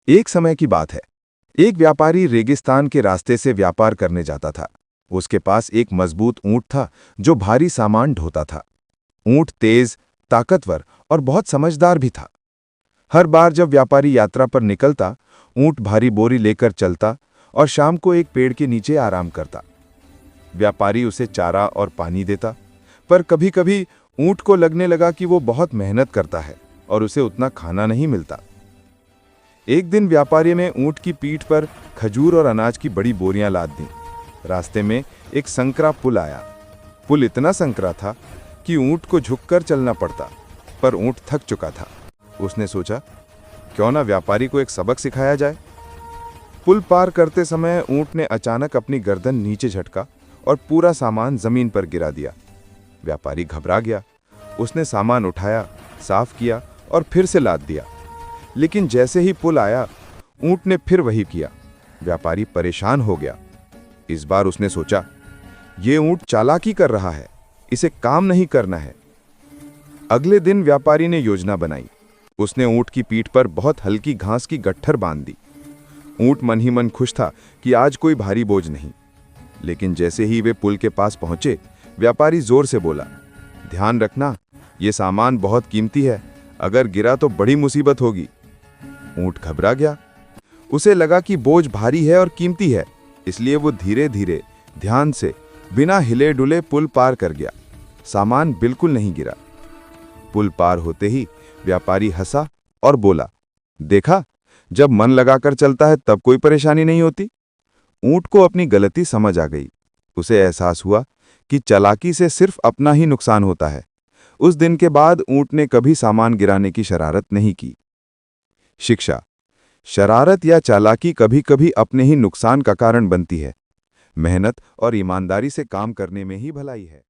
एक समय की बात है। एक व्यापारी रेगिस्तान के रास्ते से व्यापार करने जाता था। उसके पास एक मजबूत ऊंट था जो भारी सामान ढोता था। ऊंट तेज, ताकतवर और बहुत समझदार भी था। हर बार जब व्यापारी यात्रा पर निकलता, ऊंट भारी बोरी लेकर चलता और शाम को एक पेड़ के नीचे आराम करता। व्यापारी उसे चारा और पानी देता, पर कभी-कभी ऊंट को लगने लगा कि वो बहुत मेहनत करता है और उसे उतना खाना नहीं मिलता। एक दिन व्यापारी ने ऊंट की पीठ पर खजूर और अनाज की बड़ी बोरियां लाद दी। रास्ते में एक संकरा पुल आया। पुल इतना संकरा था कि ऊंट को झुककर चलना पड़ता, पर ऊंट थक चुका था। उसने सोचा, क्यों ना व्यापारी को एक सबक सिखाया जाए। पुल पार करते समय ऊंट ने अचानक अपनी गर्दन नीचे झटका और पूरा सामान जमीन पर गिरा दिया। व्यापारी घबरा गया। उसने सामान उठाया, साफ किया और फिर से लाद दिया। लेकिन जैसे ही पुल आया, ऊंट ने फिर वही किया। व्यापारी परेशान हो गया। इस बार उसने सोचा, ये ऊंट चालाकी कर रहा है, इसे काम नहीं करना है। अगले दिन व्यापारी ने योजना बनाई। उसने ऊंट की पीठ पर बहुत हल्की घास की गट्ठर बांध दी। ऊंट मन ही मन खुश था कि आज कोई भारी बोझ नहीं। लेकिन जैसे ही वे पुल के पास पहुंचे, व्यापारी जोर से बोला, ध्यान रखना, ये सामान बहुत कीमती है, अगर गिरा तो बड़ी मुसीबत होगी। ऊंट घबरा गया। उसे लगा कि बोझ भारी है और कीमती है, इसलिए वो धीरे धीरे, ध्यान से, बिना हिले डुले पुल पार कर गया। सामान बिल्कुल नहीं गिरा। पुल पार होते ही व्यापारी हंसा और बोला, देखा, जब मन लगाकर चलता है तब कोई परेशानी नहीं होती। ऊंट को अपनी गलती समझ आ गई। उसे एहसास हुआ कि चालाकी से सिर्फ अपना ही नुकसान होता है। उस दिन के बाद ऊंट ने कभी सामान गिराने की शरारत नहीं की। शिक्षा: शरारत या चालाकी कभी-कभी अपने ही नुकसान का कारण बनती है। मेहनत और ईमानदारी से काम करने में ही भलाई है।